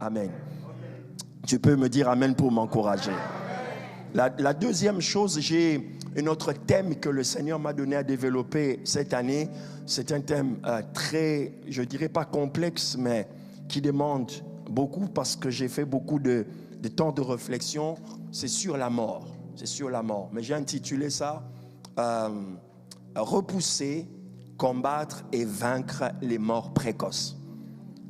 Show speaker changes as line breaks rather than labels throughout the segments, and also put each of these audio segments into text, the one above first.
Amen. Tu peux me dire amen pour m'encourager. La deuxième chose, j'ai un autre thème que le Seigneur m'a donné à développer cette année. C'est un thème très, je dirais pas complexe, mais qui demande beaucoup parce que j'ai fait beaucoup de temps de réflexion. C'est sur la mort. C'est sur la mort. Mais j'ai intitulé ça repousser, combattre et vaincre les morts précoces.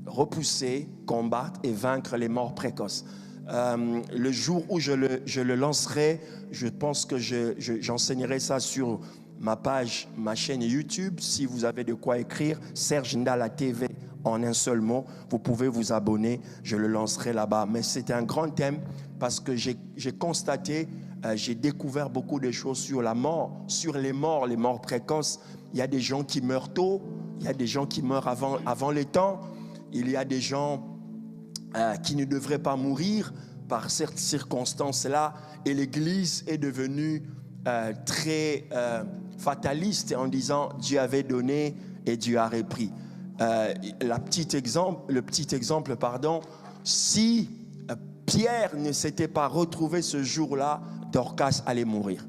Repousser, combattre et vaincre les morts précoces. Le jour où je le lancerai, je pense que j'enseignerai ça sur ma page, ma chaîne YouTube. Si vous avez de quoi écrire, Serge Ndala TV en un seul mot, vous pouvez vous abonner, je le lancerai là-bas. Mais c'est un grand thème parce que j'ai constaté, j'ai découvert beaucoup de choses sur la mort, sur les morts précoces. Il y a des gens qui meurent tôt, il y a des gens qui meurent avant les temps, il y a des gens qui ne devraient pas mourir par cette circonstance-là. Et l'Église est devenue très fataliste en disant Dieu avait donné et Dieu a repris. Le petit exemple, si Pierre ne s'était pas retrouvé ce jour-là, Dorcas allait mourir.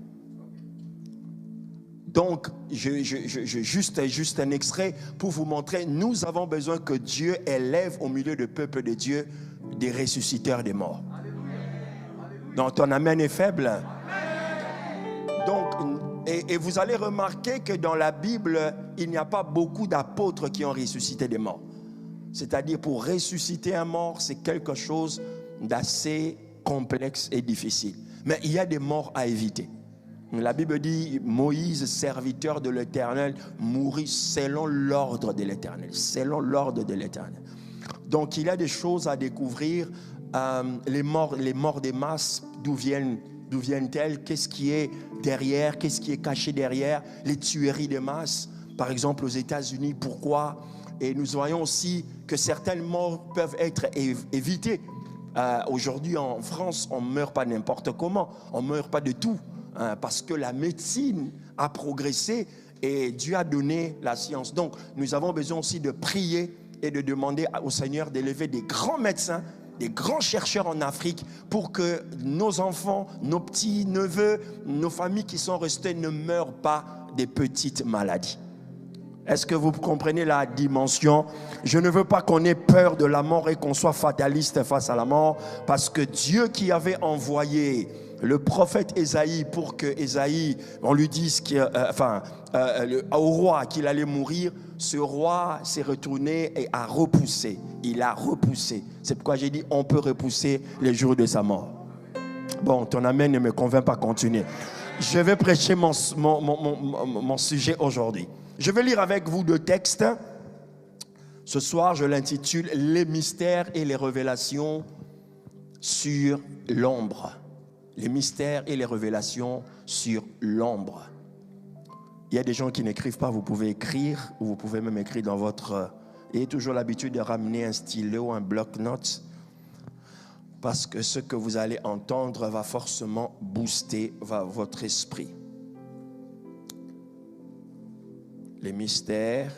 Donc, juste un extrait pour vous montrer, nous avons besoin que Dieu élève au milieu du peuple de Dieu des ressusciteurs des morts. Donc, ton amen est faible. Donc, et vous allez remarquer que dans la Bible, il n'y a pas beaucoup d'apôtres qui ont ressuscité des morts. C'est-à-dire, pour ressusciter un mort, c'est quelque chose d'assez complexe et difficile. Mais il y a des morts à éviter. La Bible dit, Moïse, serviteur de l'Éternel, mourut selon l'ordre de l'Éternel. Selon l'ordre de l'Éternel. Donc, il y a des choses à découvrir. Les morts des masses, d'où viennent-elles? Qu'est-ce qui est derrière? Qu'est-ce qui est caché derrière? Les tueries de masse, par exemple aux États-Unis, pourquoi? Et nous voyons aussi que certaines morts peuvent être évitées. Aujourd'hui, en France, on ne meurt pas n'importe comment. On ne meurt pas de tout. Parce que la médecine a progressé et Dieu a donné la science. Donc, nous avons besoin aussi de prier et de demander au Seigneur d'élever des grands médecins, des grands chercheurs en Afrique pour que nos enfants, nos petits-neveux, nos familles qui sont restées ne meurent pas des petites maladies. Est-ce que vous comprenez la dimension? Je ne veux pas qu'on ait peur de la mort et qu'on soit fataliste face à la mort, parce que Dieu qui avait envoyé le prophète Ésaïe pour que Ésaïe, on lui dise au roi qu'il allait mourir, ce roi s'est retourné et a repoussé. Il a repoussé. C'est pourquoi j'ai dit on peut repousser les jours de sa mort. Bon, ton amen ne me convainc pas, continuer. Je vais prêcher mon sujet aujourd'hui. Je vais lire avec vous deux textes. Ce soir, je l'intitule « Les mystères et les révélations sur l'ombre ». Les mystères et les révélations sur l'ombre. Il y a des gens qui n'écrivent pas, vous pouvez écrire, ou vous pouvez même écrire dans votre... Ayez toujours l'habitude de ramener un stylo, un bloc-notes, parce que ce que vous allez entendre va forcément booster votre esprit. Les mystères.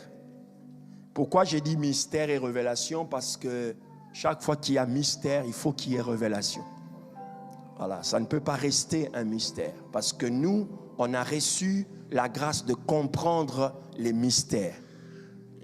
Pourquoi j'ai dit mystère et révélation? Parce que chaque fois qu'il y a mystère, il faut qu'il y ait révélation. Voilà, ça ne peut pas rester un mystère. Parce que nous, on a reçu la grâce de comprendre les mystères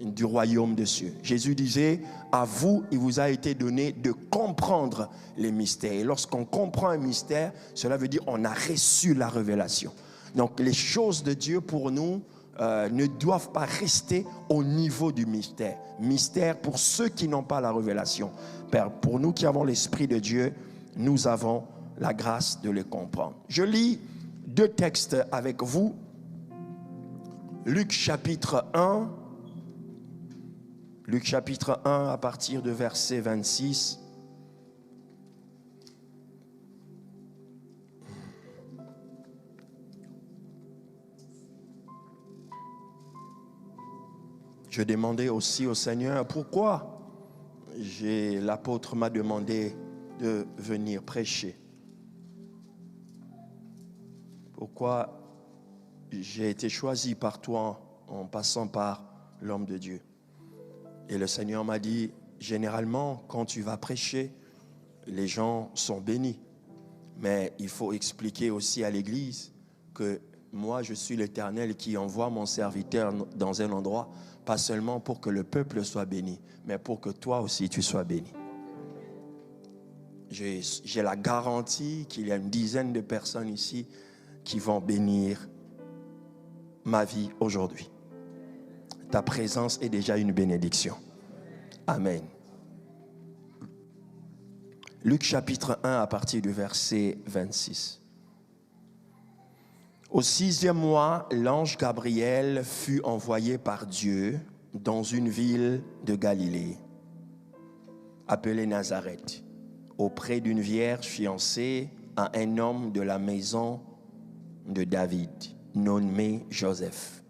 du royaume de cieux. Jésus disait, à vous, il vous a été donné de comprendre les mystères. Et lorsqu'on comprend un mystère, cela veut dire qu'on a reçu la révélation. Donc, les choses de Dieu pour nous ne doivent pas rester au niveau du mystère. Mystère pour ceux qui n'ont pas la révélation. Père, pour nous qui avons l'Esprit de Dieu, nous avons la grâce de les comprendre. Je lis deux textes avec vous. Luc chapitre 1. Luc chapitre 1 à partir de verset 26. Je demandais aussi au Seigneur pourquoi l'apôtre m'a demandé de venir prêcher. Pourquoi j'ai été choisi par toi en passant par l'homme de Dieu. Et le Seigneur m'a dit, généralement, quand tu vas prêcher, les gens sont bénis. Mais il faut expliquer aussi à l'Église que moi, je suis l'Éternel qui envoie mon serviteur dans un endroit, pas seulement pour que le peuple soit béni, mais pour que toi aussi tu sois béni. J'ai la garantie qu'il y a une dizaine de personnes ici qui vont bénir ma vie aujourd'hui. Ta présence est déjà une bénédiction. Amen. Luc chapitre 1 à partir du verset 26. Au 6e mois, l'ange Gabriel fut envoyé par Dieu dans une ville de Galilée, appelée Nazareth, auprès d'une vierge fiancée à un homme de la maison de David, nommé Joseph.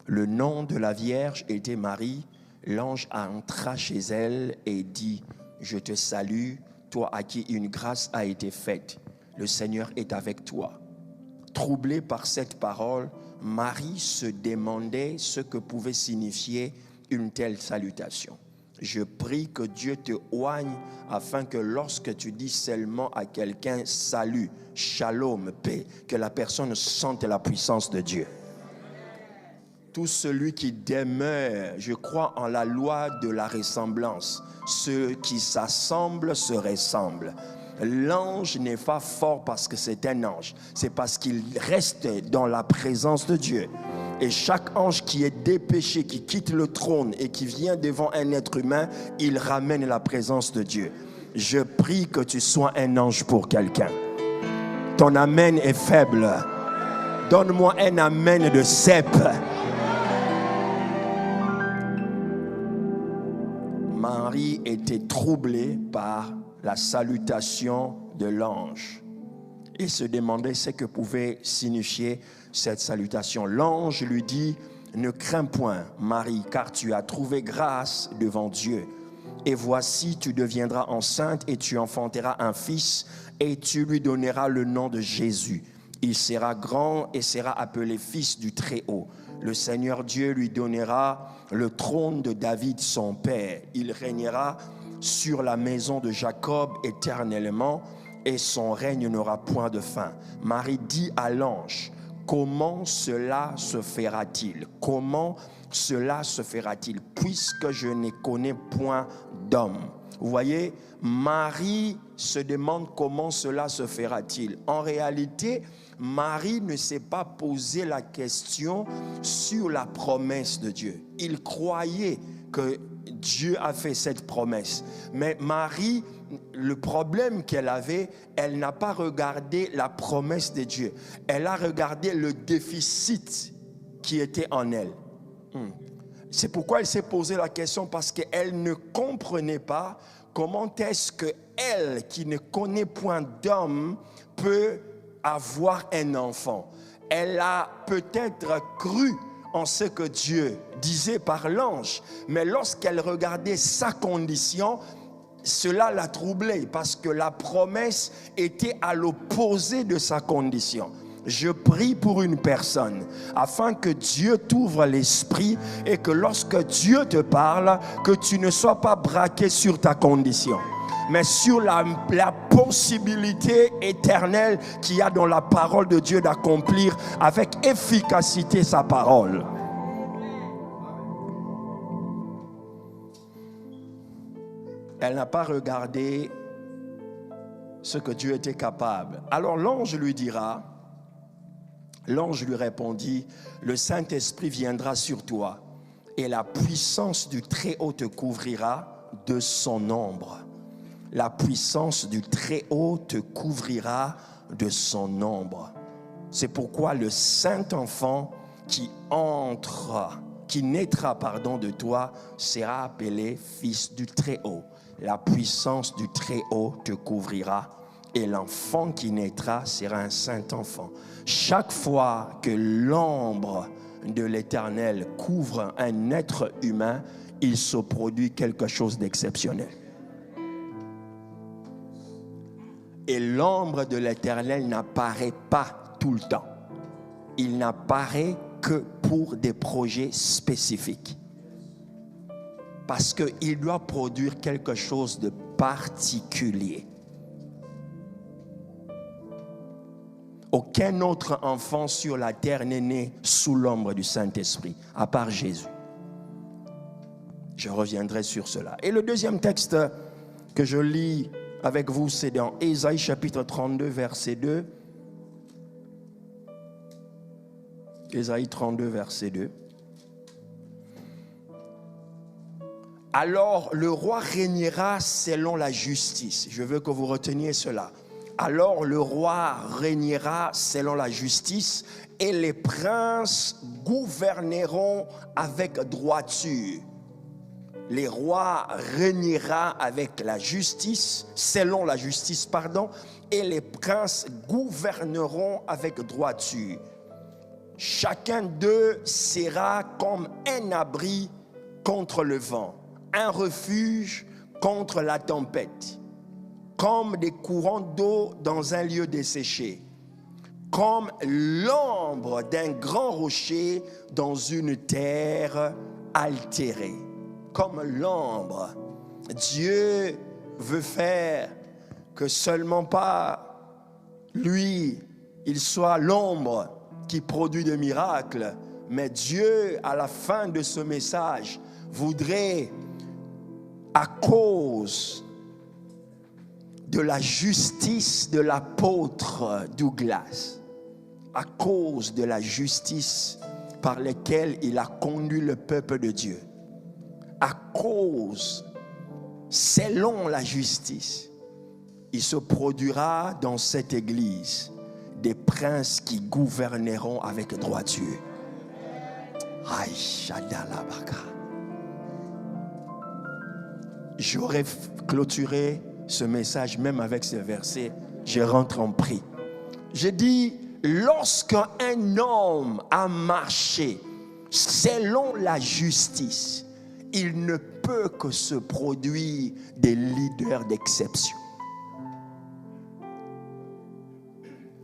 Le nom de la vierge était Marie. L'ange entra chez elle et dit, « Je te salue, toi à qui une grâce a été faite. Le Seigneur est avec toi. » Troublée par cette parole, Marie se demandait ce que pouvait signifier une telle salutation. Je prie que Dieu te oigne afin que lorsque tu dis seulement à quelqu'un salut, shalom, paix, que la personne sente la puissance de Dieu. Tout celui qui demeure, je crois en la loi de la ressemblance. Ceux qui s'assemblent se ressemblent. L'ange n'est pas fort parce que c'est un ange, c'est parce qu'il reste dans la présence de Dieu. Et chaque ange qui est dépêché, qui quitte le trône et qui vient devant un être humain, il ramène la présence de Dieu. Je prie que tu sois un ange pour quelqu'un. Ton amen est faible. Donne-moi un amen de cep. Marie était troublée par la salutation de l'ange et se demandait ce que pouvait signifier cette salutation. L'ange lui dit, « Ne crains point, Marie, car tu as trouvé grâce devant Dieu. Et voici, tu deviendras enceinte et tu enfanteras un fils et tu lui donneras le nom de Jésus. Il sera grand et sera appelé fils du Très-Haut. Le Seigneur Dieu lui donnera le trône de David, son père. Il régnera sur la maison de Jacob éternellement et son règne n'aura point de fin. » Marie dit à l'ange, « Comment cela se fera-t-il? Comment cela se fera-t-il puisque je ne connais point d'homme? » Vous voyez, Marie se demande comment cela se fera-t-il. En réalité, Marie ne s'est pas posé la question sur la promesse de Dieu. Il croyait que Dieu a fait cette promesse. Mais Marie, le problème qu'elle avait, elle n'a pas regardé la promesse de Dieu. Elle a regardé le déficit qui était en elle. C'est pourquoi elle s'est posé la question, parce qu'elle ne comprenait pas comment est-ce que elle, qui ne connaît point d'homme, peut avoir un enfant. Elle a peut-être cru en ce que Dieu disait par l'ange, mais lorsqu'elle regardait sa condition, cela l'a troublée parce que la promesse était à l'opposé de sa condition. Je prie pour une personne afin que Dieu t'ouvre l'esprit et que lorsque Dieu te parle, que tu ne sois pas braqué sur ta condition, mais sur la possibilité éternelle qu'il y a dans la parole de Dieu d'accomplir avec efficacité sa parole. Elle n'a pas regardé ce que Dieu était capable. Alors l'ange lui dira, l'ange lui répondit, « Le Saint-Esprit viendra sur toi et la puissance du Très-Haut te couvrira de son ombre. » La puissance du Très-Haut te couvrira de son ombre. C'est pourquoi le Saint-Enfant qui naîtra de toi sera appelé Fils du Très-Haut. La puissance du Très-Haut te couvrira et l'enfant qui naîtra sera un Saint-Enfant. Chaque fois que l'ombre de l'Éternel couvre un être humain, il se produit quelque chose d'exceptionnel. Et l'ombre de l'Éternel n'apparaît pas tout le temps. Il n'apparaît que pour des projets spécifiques. parce qu'il doit produire quelque chose de particulier. Aucun autre enfant sur la terre n'est né sous l'ombre du Saint-Esprit, à part Jésus. Je reviendrai sur cela. Et le deuxième texte que je lis avec vous, c'est dans Ésaïe chapitre 32, verset 2. Ésaïe 32, verset 2. Alors le roi régnera selon la justice. Je veux que vous reteniez cela. Alors le roi régnera selon la justice et les princes gouverneront avec droiture. Les rois régnera avec la justice, selon la justice, et les princes gouverneront avec droiture. Chacun d'eux sera comme un abri contre le vent, un refuge contre la tempête, comme des courants d'eau dans un lieu desséché, comme l'ombre d'un grand rocher dans une terre altérée. Comme l'ombre. Dieu veut faire que seulement pas lui, il soit l'ombre qui produit des miracles, mais Dieu, à la fin de ce message, voudrait, à cause de la justice de l'apôtre Douglas, à cause de la justice par laquelle il a conduit le peuple de Dieu, à cause, selon la justice, il se produira dans cette église des princes qui gouverneront avec droiture. Aïe, Shadalabaka. J'aurais clôturé ce message même avec ce verset. Je rentre en prix. J'ai dit, lorsqu'un homme a marché selon la justice, il ne peut que se produire des leaders d'exception.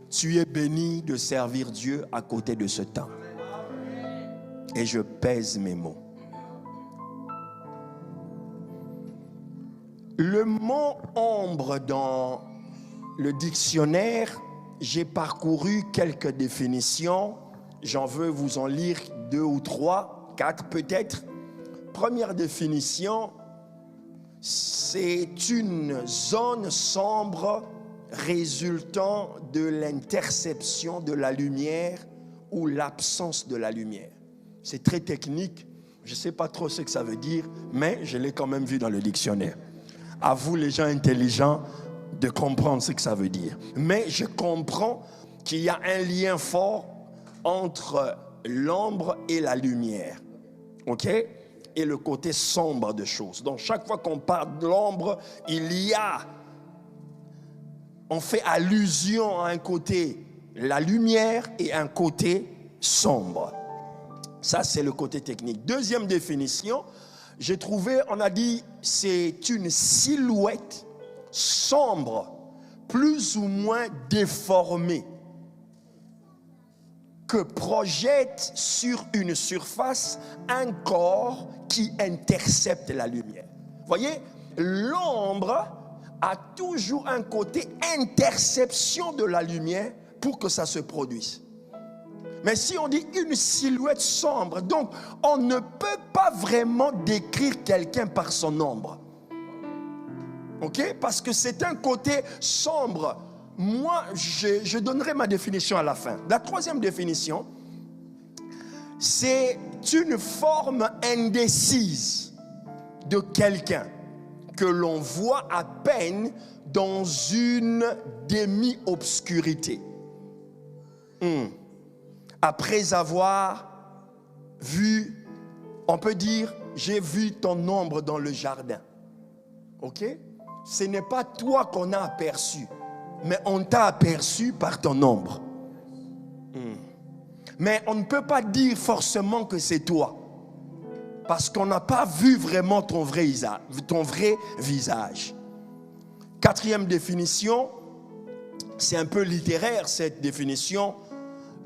Tu es béni de servir Dieu à côté de ce temps. Et je pèse mes mots. Le mot ombre dans le dictionnaire, j'ai parcouru quelques définitions. J'en veux vous en lire 2 ou 3, 4 peut-être. Première définition, c'est une zone sombre résultant de l'interception de la lumière ou l'absence de la lumière. C'est très technique, je ne sais pas trop ce que ça veut dire, mais je l'ai quand même vu dans le dictionnaire. À vous les gens intelligents de comprendre ce que ça veut dire. Mais je comprends qu'il y a un lien fort entre l'ombre et la lumière. OK ? Et le côté sombre de choses. Donc chaque fois qu'on parle de l'ombre, on fait allusion à un côté la lumière et un côté sombre. Ça c'est le côté technique. Deuxième définition, j'ai trouvé, on a dit, c'est une silhouette sombre, plus ou moins déformée, que projette sur une surface un corps qui intercepte la lumière. Voyez, l'ombre a toujours un côté interception de la lumière pour que ça se produise. Mais si on dit une silhouette sombre, donc on ne peut pas vraiment décrire quelqu'un par son ombre. OK? Parce que c'est un côté sombre. Moi, je donnerai ma définition à la fin. La troisième définition, c'est une forme indécise de quelqu'un que l'on voit à peine dans une demi-obscurité. Après avoir vu, on peut dire, j'ai vu ton ombre dans le jardin. OK? Ce n'est pas toi qu'on a aperçu, mais on t'a aperçu par ton ombre. Mais on ne peut pas dire forcément que c'est toi, parce qu'on n'a pas vu vraiment ton vrai visage. Quatrième définition, c'est un peu littéraire cette définition.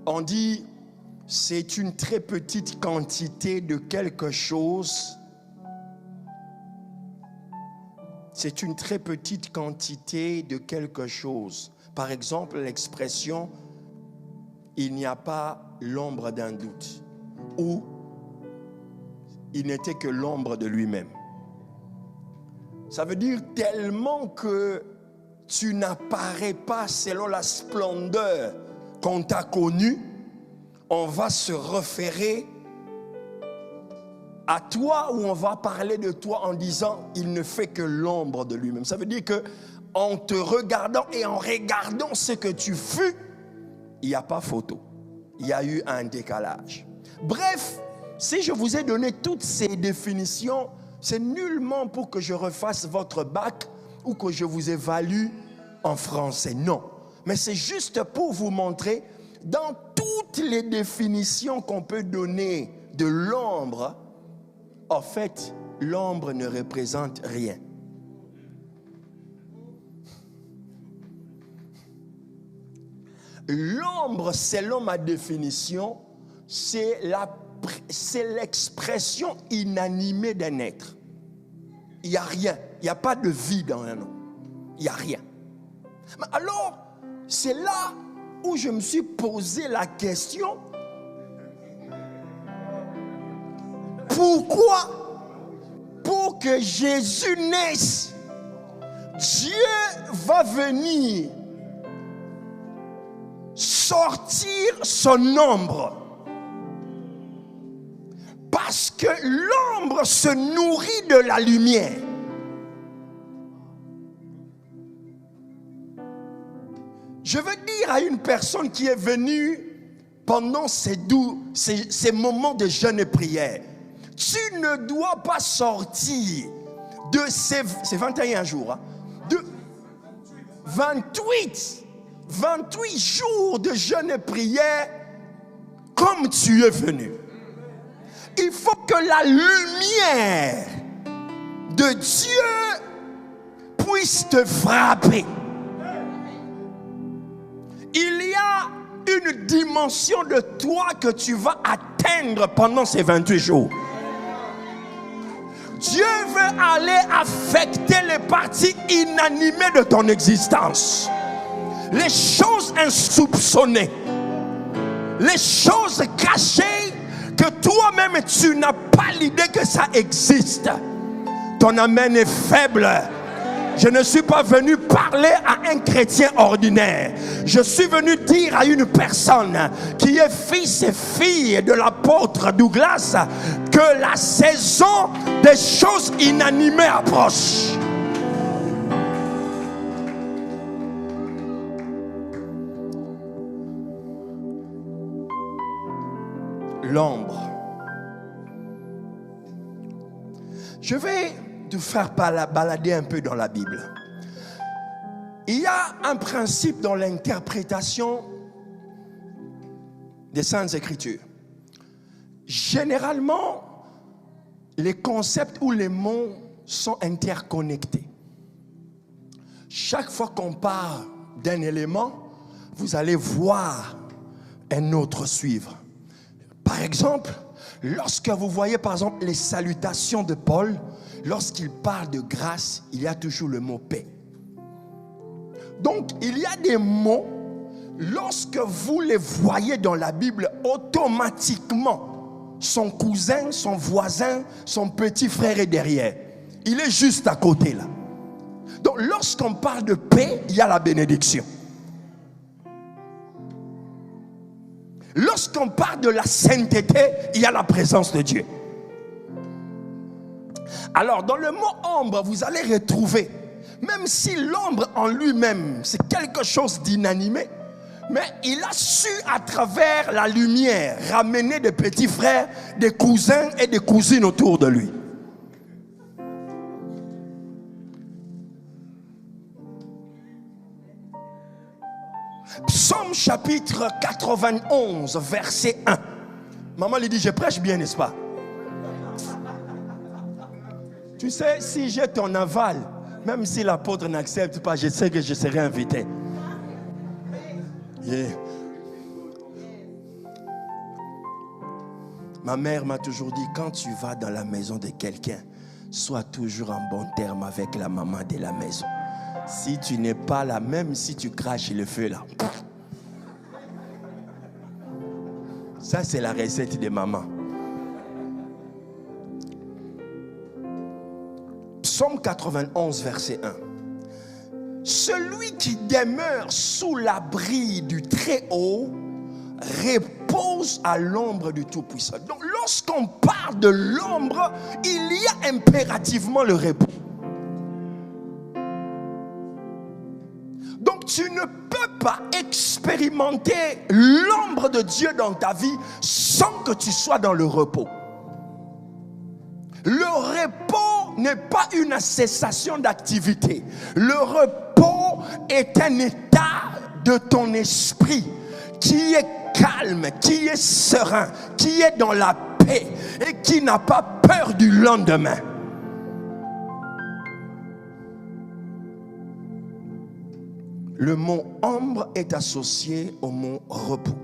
On dit c'est une très petite quantité de quelque chose c'est une très petite quantité de quelque chose. Par exemple, l'expression « il n'y a pas l'ombre d'un doute » ou « il n'était que l'ombre de lui-même ». Ça veut dire tellement que tu n'apparais pas selon la splendeur qu'on t'a connue, on va se référer à toi ou on va parler de toi en disant il ne fait que l'ombre de lui-même. Ça veut dire que en te regardant et en regardant ce que tu fus, il n'y a pas photo. Il y a eu un décalage. Bref, si je vous ai donné toutes ces définitions, c'est nullement pour que je refasse votre bac ou que je vous évalue en français. Non. Mais c'est juste pour vous montrer dans toutes les définitions qu'on peut donner de l'ombre, en fait, l'ombre ne représente rien. L'ombre, selon ma définition, c'est l'expression inanimée d'un être. Il n'y a rien. Il n'y a pas de vie dans un homme. Il n'y a rien. Mais alors, c'est là où je me suis posé la question, pourquoi, pour que Jésus naisse, Dieu va venir sortir son ombre? Parce que l'ombre se nourrit de la lumière. Je veux dire à une personne qui est venue pendant ces moments de jeûne et prière, tu ne dois pas sortir de ces 21 jours, de 28 jours de jeûne et prière comme tu es venu. Il faut que la lumière de Dieu puisse te frapper. Il y a une dimension de toi que tu vas atteindre pendant ces 28 jours. Dieu veut aller affecter les parties inanimées de ton existence. Les choses insoupçonnées. Les choses cachées que toi-même tu n'as pas l'idée que ça existe. Ton amen est faible. Je ne suis pas venu parler à un chrétien ordinaire. Je suis venu dire à une personne qui est fils et fille de l'apôtre Douglas que la saison des choses inanimées approche. L'ombre. Je vais te faire balader un peu dans la Bible. Il y a un principe dans l'interprétation des Saintes Écritures. Généralement, les concepts ou les mots sont interconnectés. Chaque fois qu'on parle d'un élément, vous allez voir un autre suivre. Par exemple, lorsque vous voyez par exemple les salutations de Paul, lorsqu'il parle de grâce, il y a toujours le mot paix. Donc, il y a des mots, lorsque vous les voyez dans la Bible, automatiquement, son cousin, son voisin, son petit frère est derrière. Il est juste à côté là. Donc, lorsqu'on parle de paix, il y a la bénédiction. Lorsqu'on parle de la sainteté, il y a la présence de Dieu. Alors, dans le mot ombre, vous allez retrouver, même si l'ombre en lui-même, c'est quelque chose d'inanimé, mais il a su à travers la lumière ramener des petits frères, des cousins et des cousines autour de lui. Psaume chapitre 91, verset 1. Maman lui dit, je prêche bien, n'est-ce pas? Tu sais, si j'ai ton aval, même si l'apôtre n'accepte pas, je sais que je serai invité. Yeah. Ma mère m'a toujours dit, quand tu vas dans la maison de quelqu'un, sois toujours en bon terme avec la maman de la maison. Si tu n'es pas là, même si tu craches le feu là, ça c'est la recette des mamans. Psaume 91, verset 1. Celui qui demeure sous l'abri du Très-Haut repose à l'ombre du Tout-Puissant. Donc lorsqu'on parle de l'ombre, il y a impérativement le repos. Donc tu ne peux pas expérimenter l'ombre de Dieu dans ta vie sans que tu sois dans le repos. Le repos n'est pas une cessation d'activité. Le repos est un état de ton esprit qui est calme, qui est serein, qui est dans la paix et qui n'a pas peur du lendemain. Le mot ombre est associé au mot repos.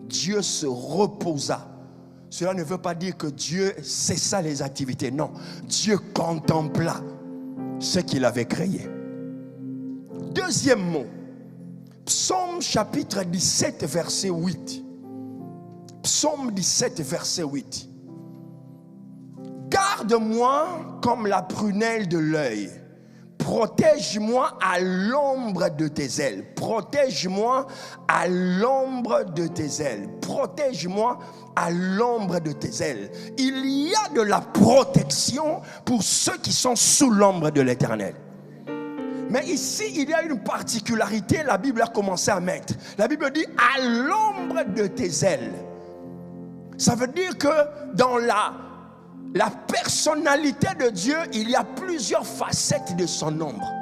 Dieu se reposa. Cela ne veut pas dire que Dieu cessa les activités. Non, Dieu contempla ce qu'il avait créé. Deuxième mot, Psaume chapitre 17, verset 8. Psaume 17, verset 8. Garde-moi comme la prunelle de l'œil. Protège-moi à l'ombre de tes ailes. Protège-moi à l'ombre de tes ailes. Protège-moi à l'ombre de tes ailes. Il y a de la protection pour ceux qui sont sous l'ombre de l'Éternel. Mais ici, il y a une particularité, la Bible a commencé à mettre. La Bible dit à l'ombre de tes ailes. Ça veut dire que dans la personnalité de Dieu, il y a plusieurs facettes de son ombre.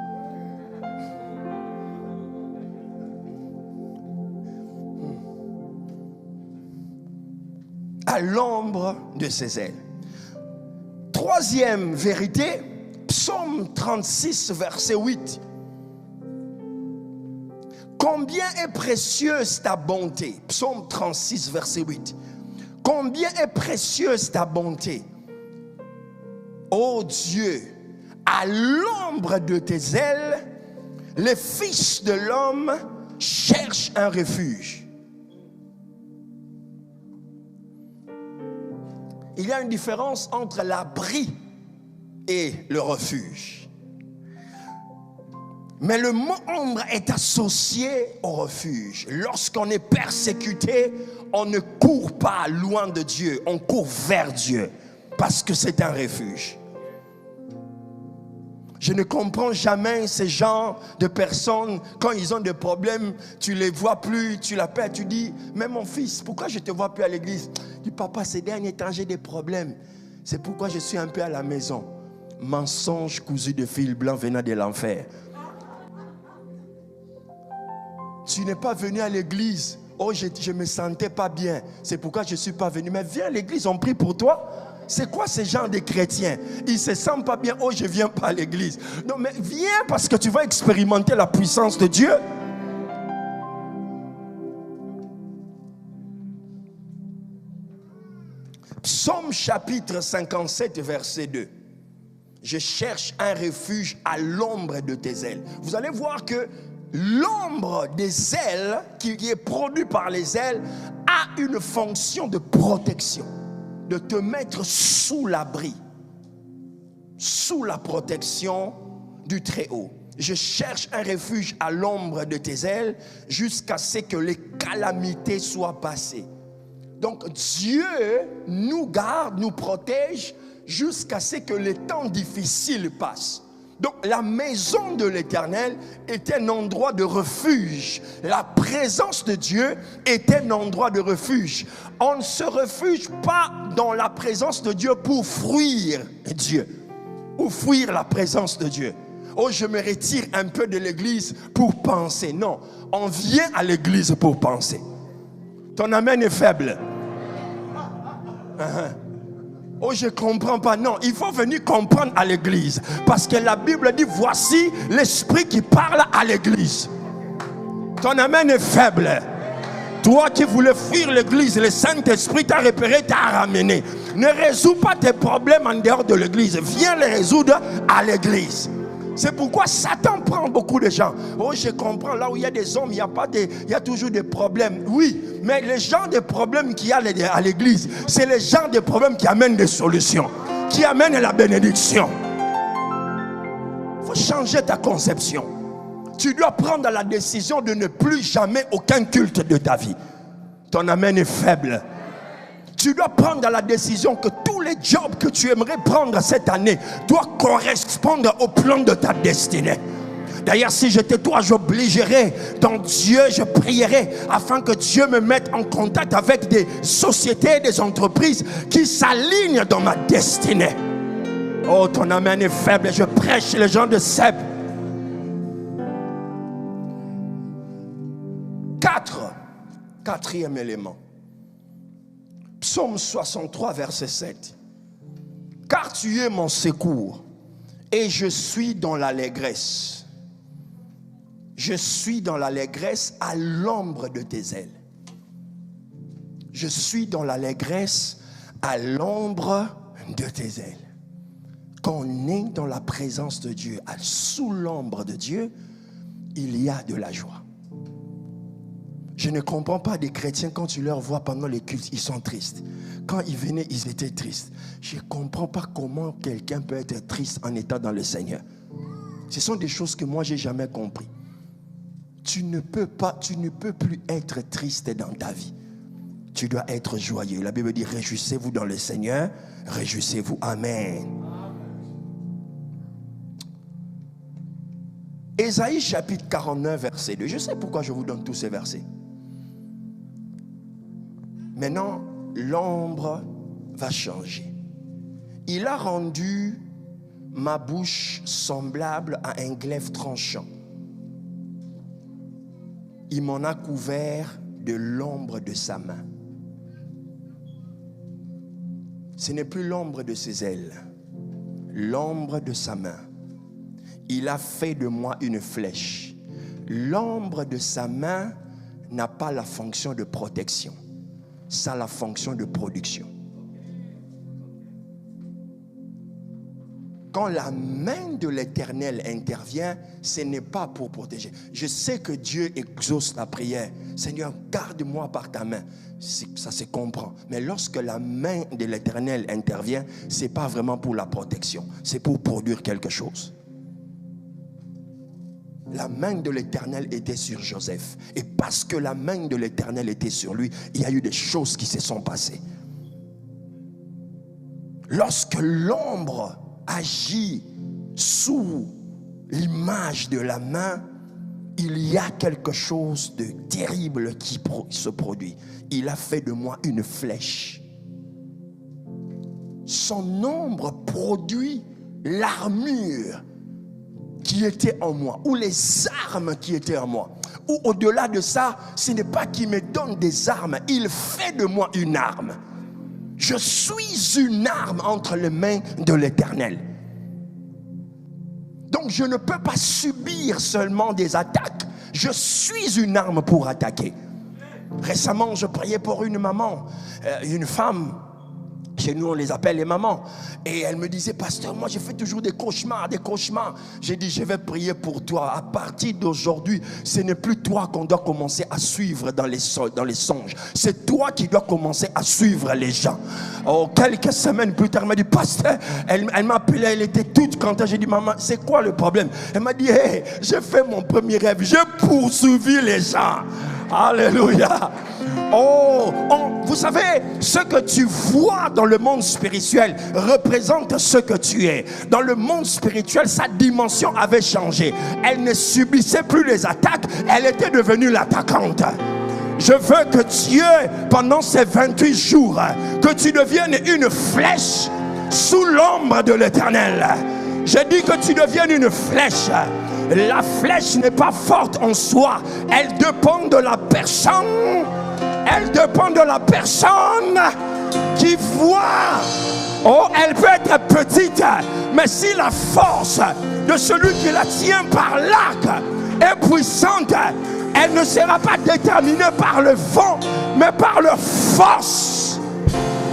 À l'ombre de ses ailes. Troisième vérité, Psaume 36, verset 8. Combien est précieuse ta bonté. Psaume 36, verset 8. Combien est précieuse ta bonté. Ô Dieu, à l'ombre de tes ailes, les fils de l'homme cherchent un refuge. Il y a une différence entre l'abri et le refuge. Mais le mot ombre est associé au refuge. Lorsqu'on est persécuté, on ne court pas loin de Dieu, on court vers Dieu parce que c'est un refuge. Je ne comprends jamais ces genres de personnes, quand ils ont des problèmes, tu les vois plus, tu l'appelles, tu dis, mais mon fils, pourquoi je ne te vois plus à l'église? Tu dis, papa, ces derniers temps, j'ai des problèmes. C'est pourquoi je suis un peu à la maison. Mensonge cousu de fil blanc venant de l'enfer. Tu n'es pas venu à l'église. Oh, je ne me sentais pas bien. C'est pourquoi je ne suis pas venu. Mais viens à l'église, on prie pour toi. C'est quoi ces gens de chrétiens? Ils ne se sentent pas bien. Oh, je ne viens pas à l'église. Non, mais viens parce que tu vas expérimenter la puissance de Dieu. Psaume chapitre 57, verset 2. Je cherche un refuge à l'ombre de tes ailes. Vous allez voir que l'ombre des ailes, qui est produite par les ailes, a une fonction de protection. De te mettre sous l'abri, sous la protection du Très-Haut. Je cherche un refuge à l'ombre de tes ailes jusqu'à ce que les calamités soient passées. Donc Dieu nous garde, nous protège jusqu'à ce que les temps difficiles passent. Donc la maison de l'Éternel est un endroit de refuge. La présence de Dieu est un endroit de refuge. On ne se refuge pas dans la présence de Dieu pour fuir Dieu ou fuir la présence de Dieu. Oh, je me retire un peu de l'église pour penser. Non, on vient à l'église pour penser. Ton amen est faible. Oh, je ne comprends pas. Non, il faut venir comprendre à l'église. Parce que la Bible dit, voici l'esprit qui parle à l'église. Ton amen est faible. Toi qui voulais fuir l'église, le Saint-Esprit t'a repéré, t'a ramené. Ne résous pas tes problèmes en dehors de l'église. Viens les résoudre à l'église. C'est pourquoi Satan prend beaucoup de gens. Oh, je comprends, là où il y a des hommes, il y a toujours des problèmes. Oui, mais les gens des problèmes qu'il y a à l'église, c'est les gens des problèmes qui amènent des solutions, qui amènent la bénédiction. Il faut changer ta conception. Tu dois prendre la décision de ne plus jamais aucun culte de ta vie. Ton amen est faible. Tu dois prendre la décision que tous les jobs que tu aimerais prendre cette année doivent correspondre au plan de ta destinée. D'ailleurs, si j'étais toi, j'obligerais dans Dieu, je prierais afin que Dieu me mette en contact avec des sociétés, des entreprises qui s'alignent dans ma destinée. Oh, ton amen est faible. Je prêche les gens de Seb. 4e élément. Psaume 63, verset 7. Car tu es mon secours et je suis dans l'allégresse. Je suis dans l'allégresse à l'ombre de tes ailes. Je suis dans l'allégresse à l'ombre de tes ailes. Quand on est dans la présence de Dieu, sous l'ombre de Dieu, il y a de la joie. Je ne comprends pas des chrétiens quand tu leur vois pendant les cultes, ils sont tristes. Quand ils venaient, ils étaient tristes. Je ne comprends pas comment quelqu'un peut être triste en étant dans le Seigneur. Ce sont des choses que moi, je n'ai jamais compris. Tu ne peux plus être triste dans ta vie. Tu dois être joyeux. La Bible dit, réjouissez-vous dans le Seigneur, réjouissez-vous. Amen. Ésaïe chapitre 49, verset 2. Je sais pourquoi je vous donne tous ces versets. Maintenant, l'ombre va changer. Il a rendu ma bouche semblable à un glaive tranchant. Il m'en a couvert de l'ombre de sa main. Ce n'est plus l'ombre de ses ailes, l'ombre de sa main. Il a fait de moi une flèche. L'ombre de sa main n'a pas la fonction de protection. Ça a la fonction de production. Quand la main de l'Éternel intervient, ce n'est pas pour protéger. Je sais que Dieu exauce la prière. Seigneur, garde-moi par ta main. Ça se comprend. Mais lorsque la main de l'Éternel intervient, ce n'est pas vraiment pour la protection. C'est pour produire quelque chose. La main de l'Éternel était sur Joseph. Et parce que la main de l'Éternel était sur lui, il y a eu des choses qui se sont passées. Lorsque l'ombre agit sous l'image de la main, il y a quelque chose de terrible qui se produit. Il a fait de moi une flèche. Son ombre produit l'armure qui était en moi, ou les armes qui étaient en moi. Ou au-delà de ça, ce n'est pas qu'il me donne des armes, il fait de moi une arme. Je suis une arme entre les mains de l'Éternel. Donc je ne peux pas subir seulement des attaques, je suis une arme pour attaquer. Récemment, je priais pour une maman, une femme. Chez nous, on les appelle les mamans. Et elle me disait, pasteur, moi, je fais toujours des cauchemars, des cauchemars. J'ai dit, je vais prier pour toi. À partir d'aujourd'hui, ce n'est plus toi qu'on doit commencer à suivre dans les songes. C'est toi qui dois commencer à suivre les gens. Oh, quelques semaines plus tard, elle m'a dit, pasteur, elle m'a appelé, elle était toute contente. J'ai dit, maman, c'est quoi le problème? Elle m'a dit, hey, j'ai fait mon premier rêve. J'ai poursuivi les gens. Alléluia. Oh, vous savez, ce que tu vois dans le monde spirituel représente ce que tu es. Dans le monde spirituel, sa dimension avait changé. Elle ne subissait plus les attaques, elle était devenue l'attaquante. Je veux que Dieu, pendant ces 28 jours, que tu deviennes une flèche sous l'ombre de l'Éternel. J'ai dit que tu deviennes une flèche. La flèche n'est pas forte en soi, elle dépend de la personne. Elle dépend de la personne qui voit. Oh, elle peut être petite, mais si la force de celui qui la tient par l'arc est puissante, elle ne sera pas déterminée par le vent, mais par leur force.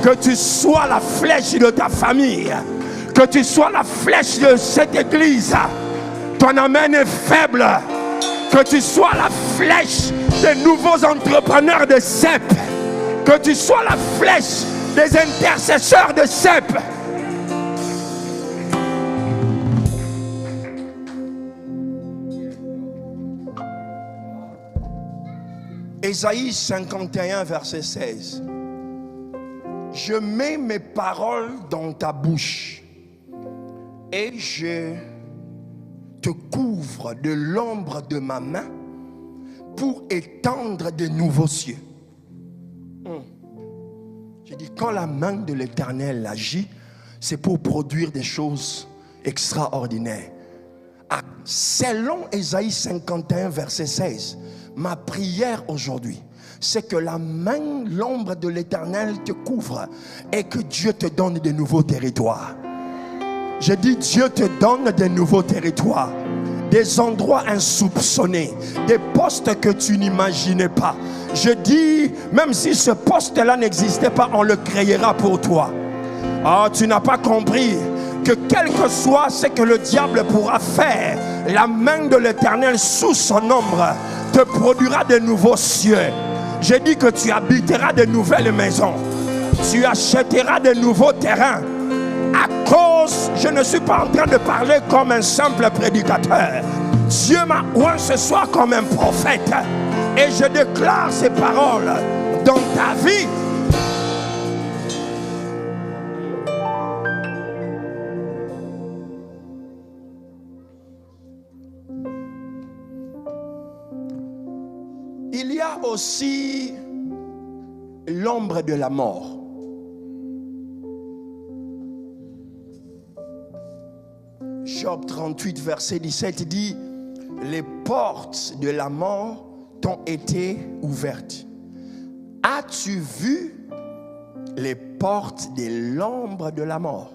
Que tu sois la flèche de ta famille. Que tu sois la flèche de cette église. Ton amen est faible. Que tu sois la flèche des nouveaux entrepreneurs de CEP. Que tu sois la flèche des intercesseurs de CEP. Ésaïe 51, verset 16. Je mets mes paroles dans ta bouche et je te couvre de l'ombre de ma main pour étendre de nouveaux cieux. J'ai dit, quand la main de l'Éternel agit, c'est pour produire des choses extraordinaires. Selon Ésaïe 51, verset 16, ma prière aujourd'hui, c'est que la main, l'ombre de l'Éternel te couvre et que Dieu te donne de nouveaux territoires. Je dis, Dieu te donne de nouveaux territoires, des endroits insoupçonnés, des postes que tu n'imaginais pas. Je dis, même si ce poste-là n'existait pas, on le créera pour toi. Ah, tu n'as pas compris que quel que soit ce que le diable pourra faire, la main de l'Éternel sous son ombre te produira de nouveaux cieux. Je dis que tu habiteras de nouvelles maisons. Tu achèteras de nouveaux terrains. À cause, je ne suis pas en train de parler comme un simple prédicateur. Dieu m'a oint ce soir comme un prophète. Et je déclare ces paroles dans ta vie. Il y a aussi l'ombre de la mort. Job 38, verset 17 dit, les portes de la mort t'ont été ouvertes. As-tu vu les portes de l'ombre de la mort?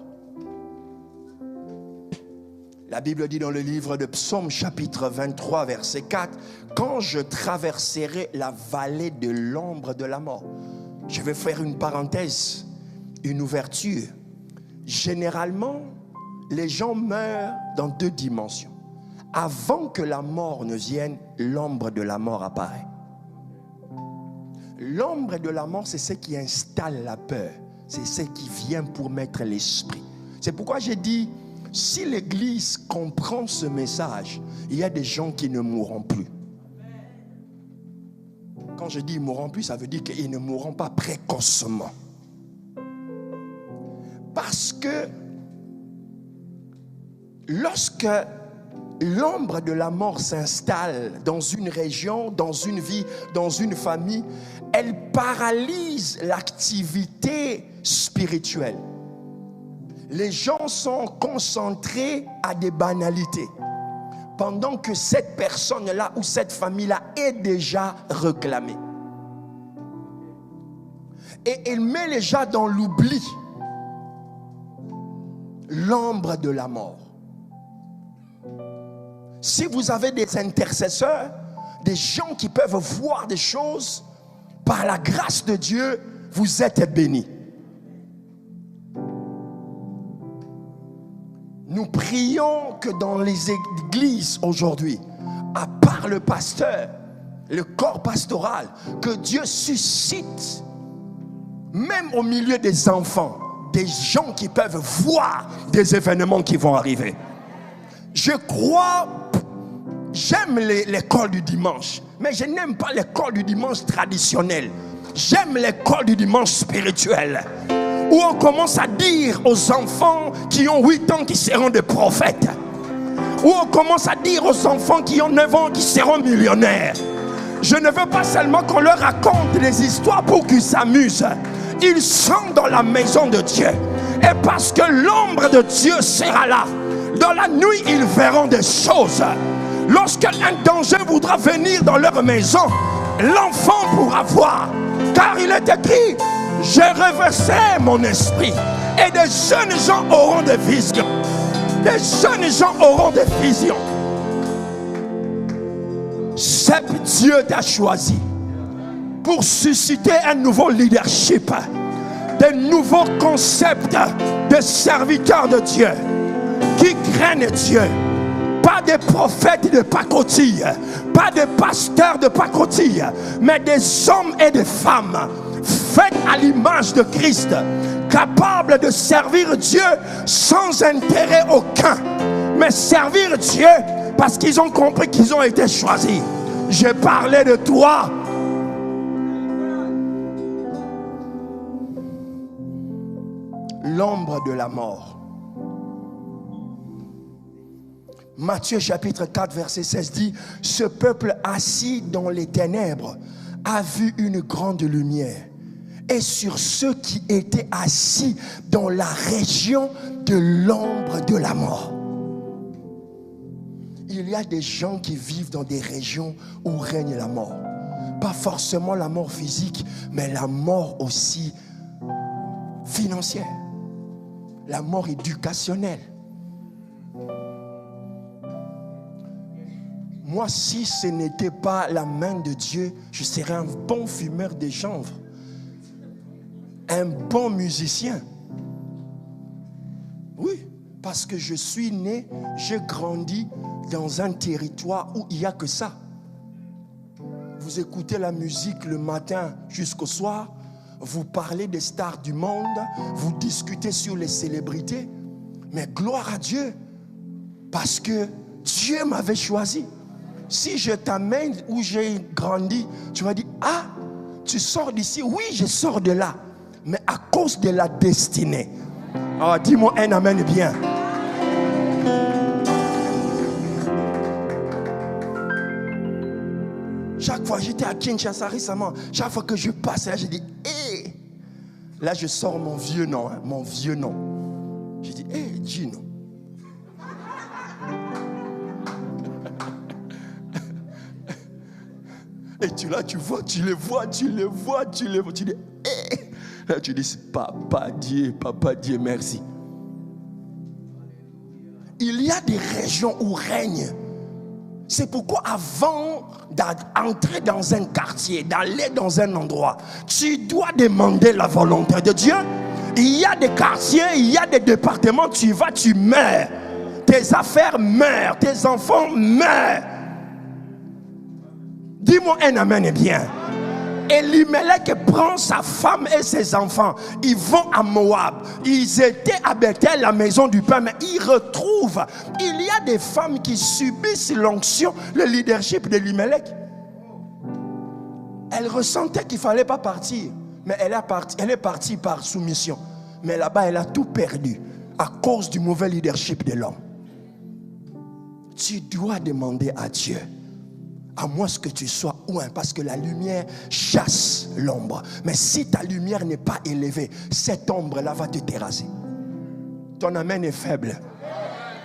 La Bible dit dans le livre de Psaume chapitre 23 verset 4, quand je traverserai la vallée de l'ombre de la mort. Je vais faire une parenthèse, une ouverture. Généralement, les gens meurent dans deux dimensions. Avant que la mort ne vienne, l'ombre de la mort apparaît. L'ombre de la mort, c'est ce qui installe la peur. C'est ce qui vient pour mettre l'esprit. C'est pourquoi j'ai dit, si l'Église comprend ce message, il y a des gens qui ne mourront plus. Quand je dis ils ne mourront plus, ça veut dire qu'ils ne mourront pas précocement. Parce que lorsque l'ombre de la mort s'installe dans une région, dans une vie, dans une famille, elle paralyse l'activité spirituelle. Les gens sont concentrés à des banalités, pendant que cette personne-là ou cette famille-là est déjà réclamée. Et elle met les gens dans l'oubli. L'ombre de la mort. Si vous avez des intercesseurs, des gens qui peuvent voir des choses, par la grâce de Dieu, vous êtes bénis. Nous prions que dans les églises aujourd'hui, à part le pasteur, le corps pastoral, que Dieu suscite, même au milieu des enfants, des gens qui peuvent voir des événements qui vont arriver. Je crois, j'aime l'école du dimanche, mais je n'aime pas l'école du dimanche traditionnelle. J'aime l'école du dimanche spirituel, où on commence à dire aux enfants qui ont 8 ans qui seront des prophètes, où on commence à dire aux enfants qui ont 9 ans qui seront millionnaires. Je ne veux pas seulement qu'on leur raconte des histoires pour qu'ils s'amusent. Ils sont dans la maison de Dieu, et parce que l'ombre de Dieu sera là, dans la nuit ils verront des choses. Lorsqu'un danger voudra venir dans leur maison, l'enfant pourra voir, car il est écrit, j'ai reversé mon esprit, et des jeunes gens auront des visions. Des jeunes gens auront des visions. C'est Dieu t'a choisi pour susciter un nouveau leadership, des nouveaux concepts de serviteurs de Dieu qui craignent Dieu. Pas des prophètes de pacotille, pas des pasteurs de pacotille, mais des hommes et des femmes faits à l'image de Christ, capables de servir Dieu sans intérêt aucun, mais servir Dieu parce qu'ils ont compris qu'ils ont été choisis. J'ai parlé de toi. L'ombre de la mort. Matthieu chapitre 4 verset 16 dit: ce peuple assis dans les ténèbres a vu une grande lumière. Et sur ceux qui étaient assis dans la région de l'ombre de la mort. Il y a des gens qui vivent dans des régions où règne la mort. Pas forcément la mort physique, mais la mort aussi financière. La mort éducationnelle. Moi, si ce n'était pas la main de Dieu, je serais un bon fumeur de chanvre. Un bon musicien. Oui, parce que je suis né, j'ai grandi dans un territoire où il n'y a que ça. Vous écoutez la musique le matin jusqu'au soir, vous parlez des stars du monde, vous discutez sur les célébrités, mais gloire à Dieu, parce que Dieu m'avait choisi. Si je t'amène où j'ai grandi, tu vas dire: ah, tu sors d'ici? Oui, je sors de là, mais à cause de la destinée. Oh, dis-moi un amen bien. Chaque fois, j'étais à Kinshasa récemment, chaque fois que je passe là, je dis: hé, là je sors mon vieux nom, hein, mon vieux nom. Je dis: hé, Gino. Et tu là, tu vois, tu les vois, tu dis: hé. Là tu dis: papa Dieu, merci. Il y a des régions où règne. C'est pourquoi avant d'entrer dans un quartier, d'aller dans un endroit, tu dois demander la volonté de Dieu. Il y a des quartiers, il y a des départements, tu vas, tu meurs. Tes affaires meurent, tes enfants meurent. Dis-moi un amen bien. Elimelech prend sa femme et ses enfants. Ils vont à Moab. Ils étaient à Bethel, la maison du pain, mais ils retrouvent. Il y a des femmes qui subissent l'onction, le leadership d'Elimelech. Elle ressentait qu'il ne fallait pas partir, mais elle est partie par soumission. Mais là-bas, elle a tout perdu à cause du mauvais leadership de l'homme. Tu dois demander à Dieu, à moins que tu sois loin, parce que la lumière chasse l'ombre. Mais si ta lumière n'est pas élevée, cette ombre-là va te terrasser. Ton amen est faible.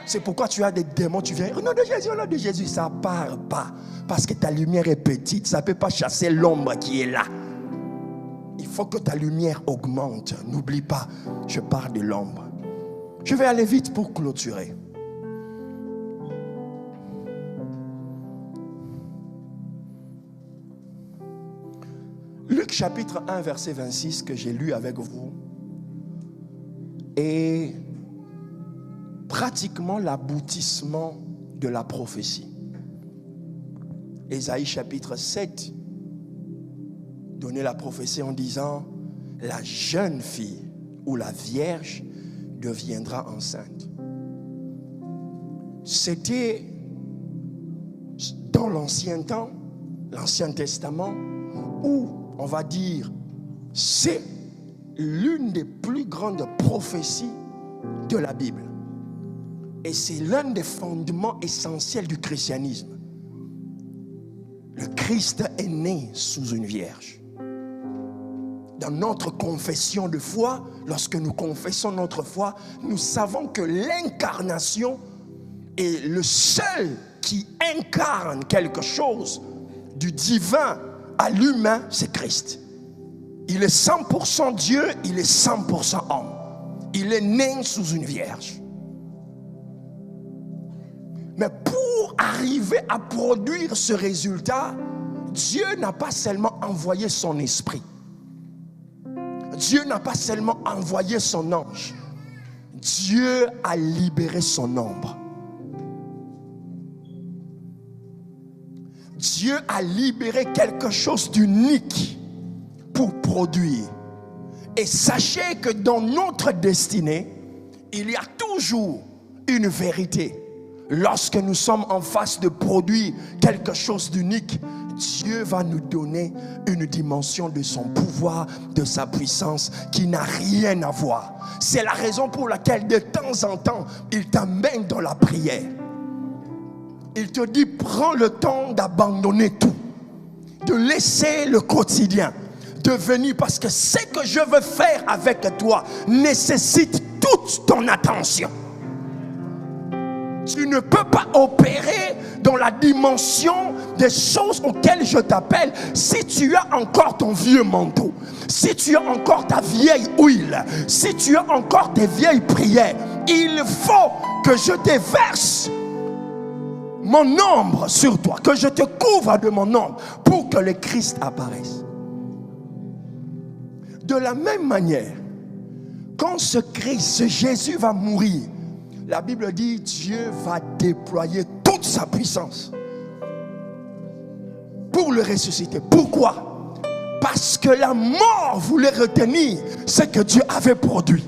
C'est pourquoi tu as des démons, tu viens: au nom de Jésus, ça ne part pas. Parce que ta lumière est petite, ça ne peut pas chasser l'ombre qui est là. Il faut que ta lumière augmente. N'oublie pas, je parle de l'ombre. Je vais aller vite pour clôturer. Luc chapitre 1 verset 26 que j'ai lu avec vous est pratiquement l'aboutissement de la prophétie. Ésaïe chapitre 7 donnait la prophétie en disant: la jeune fille ou la vierge deviendra enceinte. C'était dans l'ancien temps, l'Ancien Testament, où on va dire, c'est l'une des plus grandes prophéties de la Bible. Et c'est l'un des fondements essentiels du christianisme. Le Christ est né sous une vierge. Dans notre confession de foi, lorsque nous confessons notre foi, nous savons que l'incarnation est le seul qui incarne quelque chose du divin à l'humain, c'est Christ. Il est 100% Dieu, il est 100% homme. Il est né sous une vierge. Mais pour arriver à produire ce résultat, Dieu n'a pas seulement envoyé son esprit. Dieu n'a pas seulement envoyé son ange. Dieu a libéré son ombre. Dieu a libéré quelque chose d'unique pour produire. Et sachez que dans notre destinée, il y a toujours une vérité. Lorsque nous sommes en face de produire quelque chose d'unique, Dieu va nous donner une dimension de son pouvoir, de sa puissance qui n'a rien à voir. C'est la raison pour laquelle de temps en temps, il t'amène dans la prière. Il te dit, prends le temps d'abandonner tout, de laisser le quotidien, de venir, parce que ce que je veux faire avec toi nécessite toute ton attention. Tu ne peux pas opérer dans la dimension des choses auxquelles je t'appelle si tu as encore ton vieux manteau, si tu as encore ta vieille huile, si tu as encore tes vieilles prières. Il faut que je déverse mon ombre sur toi, que je te couvre de mon ombre pour que le Christ apparaisse. De la même manière, quand ce Christ, ce Jésus va mourir, la Bible dit Dieu va déployer toute sa puissance pour le ressusciter. Pourquoi? Parce que la mort voulait retenir ce que Dieu avait produit.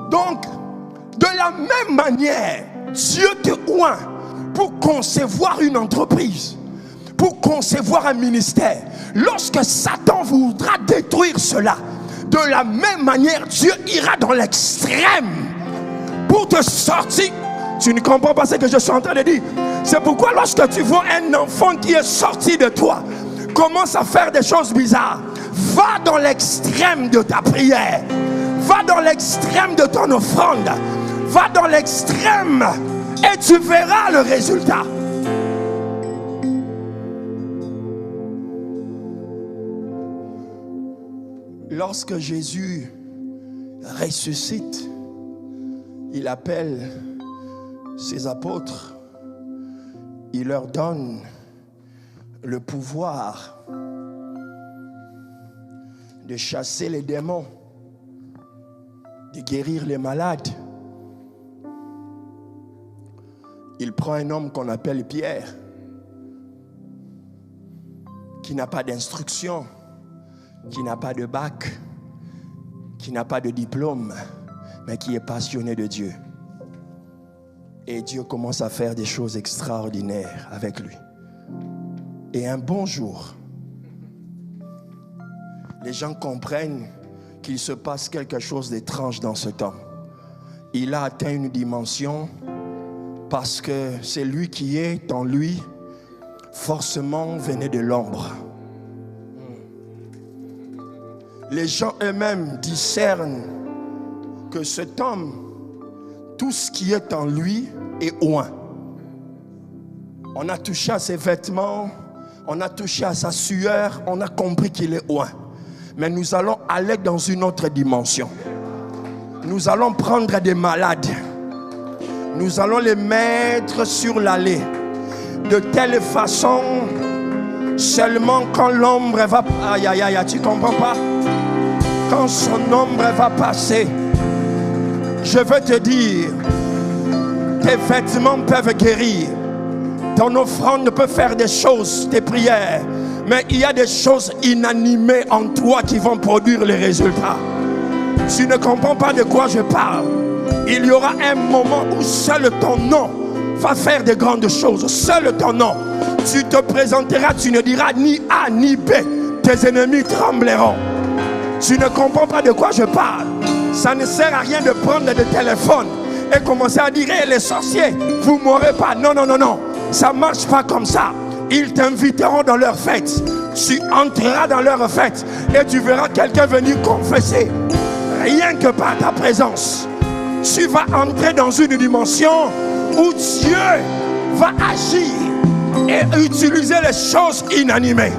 Donc, de la même manière, Dieu te oint pour concevoir une entreprise, pour concevoir un ministère. Lorsque Satan voudra détruire cela, de la même manière, Dieu ira dans l'extrême pour te sortir. Tu ne comprends pas ce que je suis en train de dire. C'est pourquoi lorsque tu vois un enfant qui est sorti de toi, commence à faire des choses bizarres, va dans l'extrême de ta prière, va dans l'extrême de ton offrande, va dans l'extrême et tu verras le résultat. Lorsque Jésus ressuscite, il appelle ses apôtres, il leur donne le pouvoir de chasser les démons, de guérir les malades. Il prend un homme qu'on appelle Pierre, qui n'a pas d'instruction, qui n'a pas de bac, qui n'a pas de diplôme, mais qui est passionné de Dieu. Et Dieu commence à faire des choses extraordinaires avec lui. Et un bon jour, les gens comprennent qu'il se passe quelque chose d'étrange dans cet homme. Il a atteint une dimension parce que c'est lui qui est en lui, forcément venait de l'ombre. Les gens eux-mêmes discernent que cet homme, tout ce qui est en lui est oint. On a touché à ses vêtements, on a touché à sa sueur, on a compris qu'il est oint. Mais nous allons aller dans une autre dimension. Nous allons prendre des malades. Nous allons les mettre sur l'allée. De telle façon, seulement quand l'ombre va... Aïe, aïe, aïe, tu comprends pas? Quand son ombre va passer, je veux te dire, tes vêtements peuvent guérir, ton offrande peut faire des choses, tes prières, mais il y a des choses inanimées en toi qui vont produire les résultats. Tu ne comprends pas de quoi je parle. Il y aura un moment où seul ton nom va faire de grandes choses. Seul ton nom. Tu te présenteras, tu ne diras ni A ni B. Tes ennemis trembleront. Tu ne comprends pas de quoi je parle. Ça ne sert à rien de prendre le téléphone et commencer à dire hey, les sorciers, vous ne mourrez pas. Non, non, non, non. Ça ne marche pas comme ça. Ils t'inviteront dans leur fête. Tu entreras dans leur fête et tu verras quelqu'un venir confesser. Rien que par ta présence, tu vas entrer dans une dimension où Dieu va agir et utiliser les choses inanimées.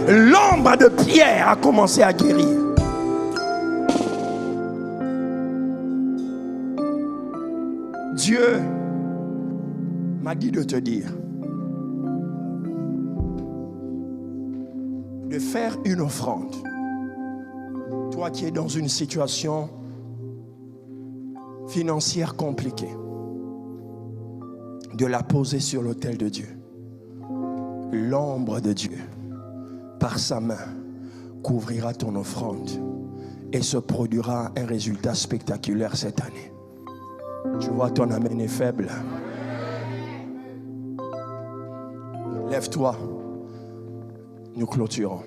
L'ombre de Pierre a commencé à guérir. Dieu m'a dit de te dire de faire une offrande. Toi qui es dans une situation financière compliquée, de la poser sur l'autel de Dieu. L'ombre de Dieu, par sa main, couvrira ton offrande et se produira un résultat spectaculaire cette année. Tu vois, ton amen est faible. Lève-toi. Nous clôturons.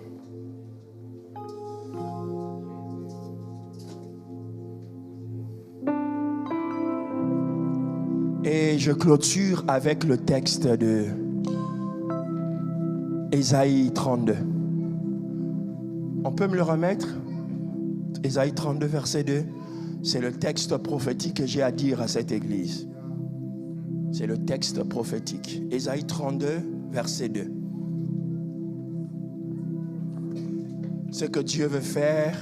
Et je clôture avec le texte de Ésaïe 32. On peut me le remettre? Ésaïe 32, verset 2. C'est le texte prophétique que j'ai à dire à cette église. C'est le texte prophétique. Ésaïe 32, verset 2. Ce que Dieu veut faire,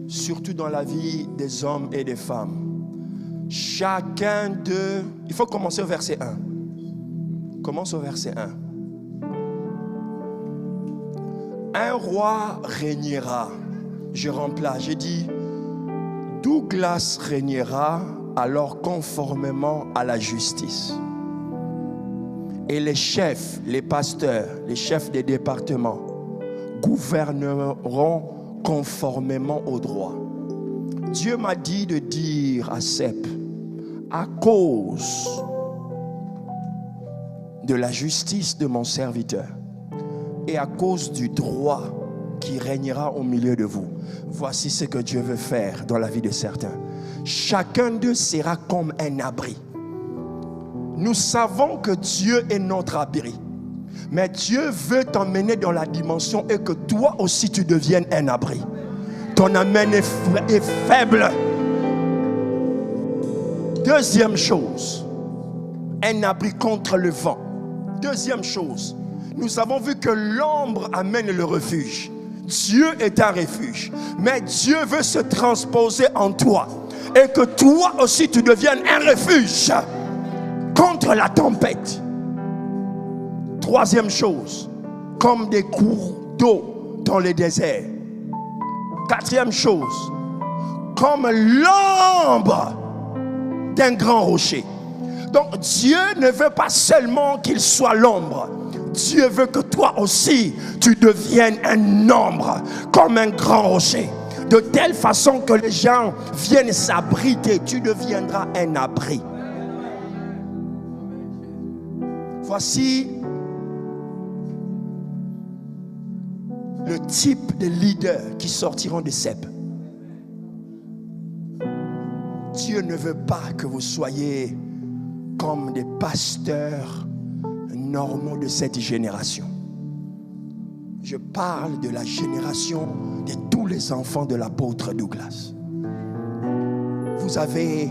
surtout dans la vie des hommes et des femmes. Chacun d'eux... Il faut commencer au verset 1. Commence au verset 1. Un roi régnera. Je remplace. J'ai dit, Douglas régnera alors conformément à la justice. Et les chefs, les pasteurs, les chefs des départements gouverneront conformément au droit. Dieu m'a dit de dire à Sep, à cause de la justice de mon serviteur et à cause du droit qui régnera au milieu de vous, voici ce que Dieu veut faire dans la vie de certains. Chacun d'eux sera comme un abri. Nous savons que Dieu est notre abri, mais Dieu veut t'emmener dans la dimension et que toi aussi tu deviennes un abri. Ton amen est faible. Deuxième chose, un abri contre le vent. Deuxième chose, nous avons vu que l'ombre amène le refuge. Dieu est un refuge, mais Dieu veut se transposer en toi et que toi aussi tu deviennes un refuge contre la tempête. Troisième chose, comme des cours d'eau dans les déserts. Quatrième chose, comme l'ombre d'un grand rocher. Donc Dieu ne veut pas seulement qu'il soit l'ombre. Dieu veut que toi aussi tu deviennes un ombre comme un grand rocher. De telle façon que les gens viennent s'abriter, tu deviendras un abri. Voici le type de leaders qui sortiront de Sep. Dieu ne veut pas que vous soyez comme des pasteurs normaux de cette génération. Je parle de la génération de tous les enfants de l'apôtre Douglas. Vous avez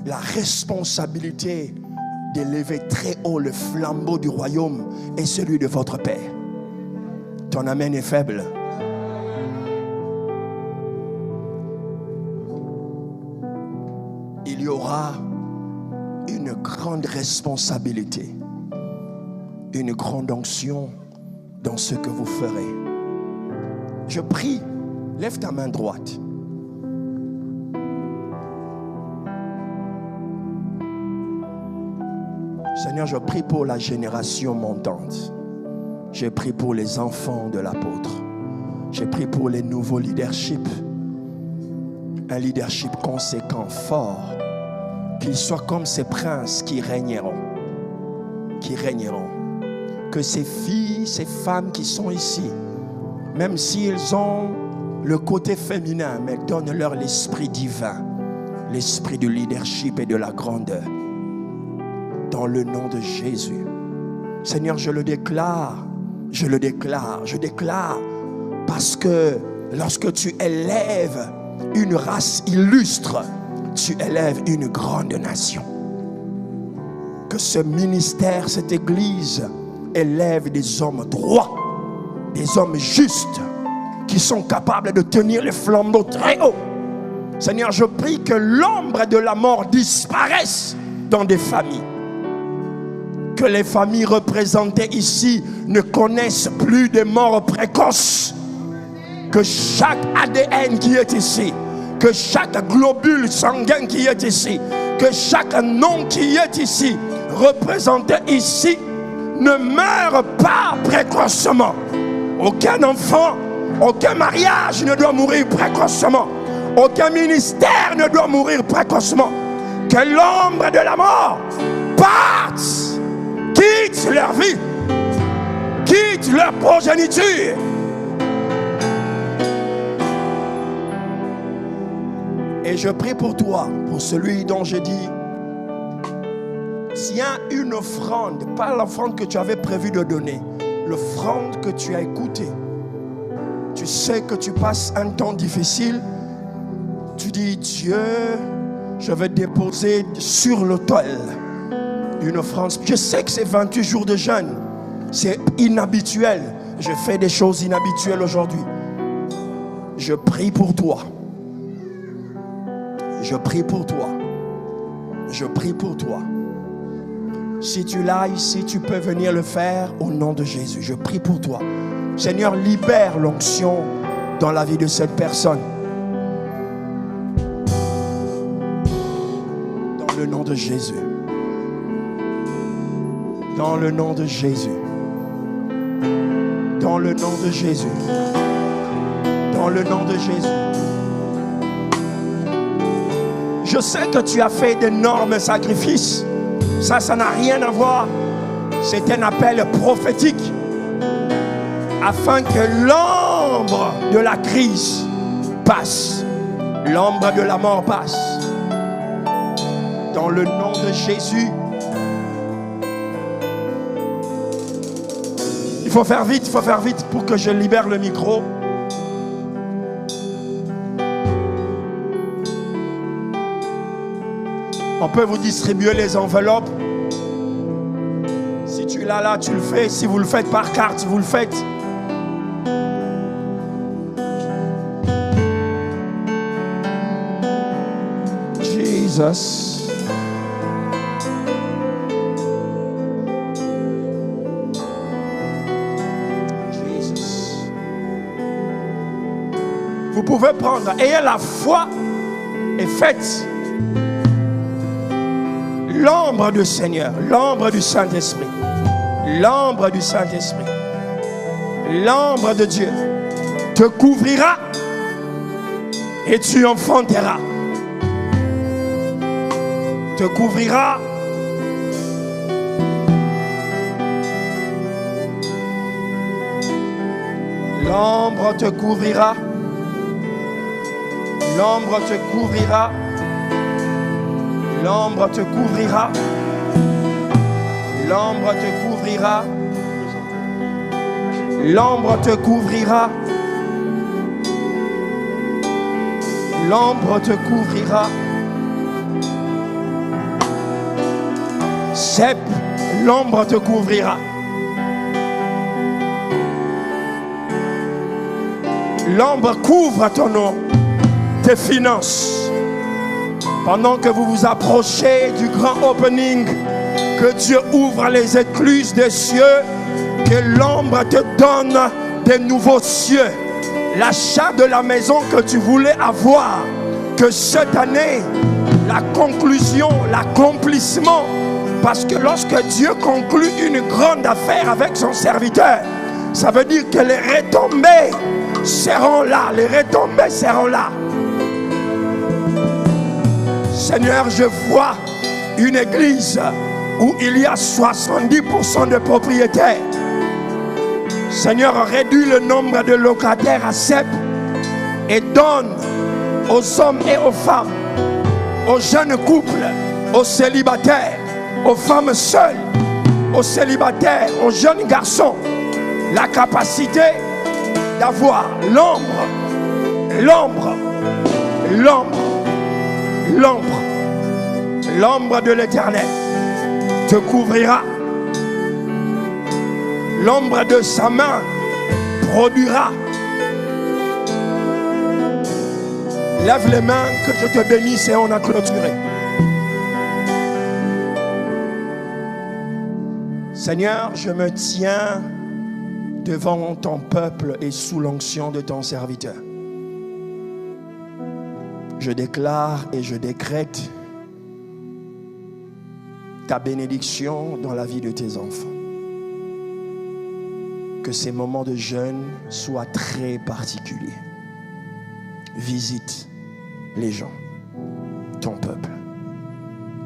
la responsabilité d'élever très haut le flambeau du royaume et celui de votre Père. Ton amen est faible. Il y aura une grande responsabilité, une grande onction dans ce que vous ferez. Je prie, lève ta main droite. Seigneur, je prie pour la génération montante. Je prie pour les enfants de l'apôtre. Je prie pour les nouveaux leaderships. Un leadership conséquent, fort. Qu'ils soient comme ces princes qui régneront. Qui régneront. Que ces filles, ces femmes qui sont ici, même s'ils ont le côté féminin, mais donne-leur l'esprit divin. L'esprit du leadership et de la grandeur. Dans le nom de Jésus. Seigneur, je le déclare. Je le déclare, je déclare, parce que lorsque tu élèves une race illustre, tu élèves une grande nation. Que ce ministère, cette église, élève des hommes droits, des hommes justes, qui sont capables de tenir les flambeaux très haut. Seigneur, je prie que l'ombre de la mort disparaisse dans des familles. Que les familles représentées ici ne connaissent plus de morts précoces. Que chaque ADN qui est ici, que chaque globule sanguin qui est ici, que chaque nom qui est ici, représenté ici, ne meure pas précocement. Aucun enfant, aucun mariage ne doit mourir précocement. Aucun ministère ne doit mourir précocement. Que l'ombre de la mort parte, quitte leur vie, quitte leur progéniture. Et je prie pour toi, pour celui dont j'ai dit, tiens une offrande, pas l'offrande que tu avais prévu de donner, l'offrande que tu as écoutée. Tu sais que tu passes un temps difficile. Tu dis, Dieu, je vais déposer sur l'autel une offrande. Je sais que c'est 28 jours de jeûne. C'est inhabituel. Je fais des choses inhabituelles aujourd'hui. Je prie pour toi. Je prie pour toi. Je prie pour toi. Si tu l'as ici, tu peux venir le faire au nom de Jésus. Je prie pour toi. Seigneur, libère l'onction dans la vie de cette personne. Dans le nom de Jésus. Dans le nom de Jésus. Dans le nom de Jésus. Dans le nom de Jésus. Je sais que tu as fait d'énormes sacrifices. Ça n'a rien à voir. C'est un appel prophétique. Afin que l'ombre de la crise passe. L'ombre de la mort passe. Dans le nom de Jésus. Il faut faire vite pour que je libère le micro. On peut vous distribuer les enveloppes. Si tu l'as là, tu le fais. Si vous le faites par carte, vous le faites. Jesus. Jesus. Vous pouvez prendre. Ayez la foi et faites. L'ombre du Seigneur, l'ombre du Saint-Esprit, l'ombre du Saint-Esprit, l'ombre de Dieu te couvrira et tu enfanteras. Te couvrira. L'ombre te couvrira. L'ombre te couvrira. L'ombre te couvrira. L'ombre te couvrira. L'ombre te couvrira. L'ombre te couvrira. Sep, l'ombre te couvrira. L'ombre couvre ton nom, tes finances. Pendant que vous vous approchez du grand opening, que Dieu ouvre les écluses des cieux, que l'ombre te donne des nouveaux cieux. L'achat de la maison que tu voulais avoir, que cette année, la conclusion, l'accomplissement, parce que lorsque Dieu conclut une grande affaire avec son serviteur, ça veut dire que les retombées seront là, les retombées seront là. Seigneur, je vois une église où il y a 70% de propriétaires. Seigneur, réduis le nombre de locataires à 7 et donne aux hommes et aux femmes, aux jeunes couples, aux célibataires, aux femmes seules, aux célibataires, aux jeunes garçons, la capacité d'avoir l'ombre, l'ombre, l'ombre, l'ombre, l'ombre de l'Éternel te couvrira. L'ombre de sa main produira. Lève les mains, que je te bénisse et on a clôturé. Seigneur, je me tiens devant ton peuple et sous l'onction de ton serviteur. Je déclare et je décrète ta bénédiction dans la vie de tes enfants. Que ces moments de jeûne soient très particuliers. Visite les gens, ton peuple.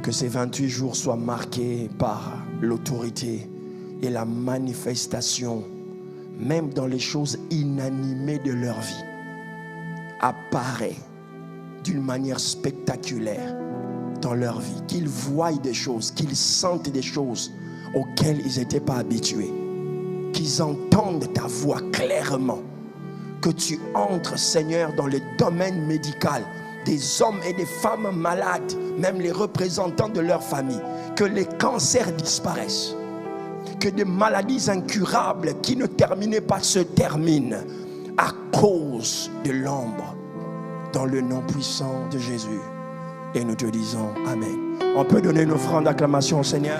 Que ces 28 jours soient marqués par l'autorité et la manifestation, même dans les choses inanimées de leur vie, apparaît d'une manière spectaculaire dans leur vie. Qu'ils voient des choses, qu'ils sentent des choses auxquelles ils n'étaient pas habitués. Qu'ils entendent ta voix clairement. Que tu entres, Seigneur, dans le domaine médical des hommes et des femmes malades, même les représentants de leur famille. Que les cancers disparaissent. Que des maladies incurables qui ne terminaient pas se terminent à cause de l'ombre. Dans le nom puissant de Jésus. Et nous te disons Amen. On peut donner une offrande d'acclamation au Seigneur.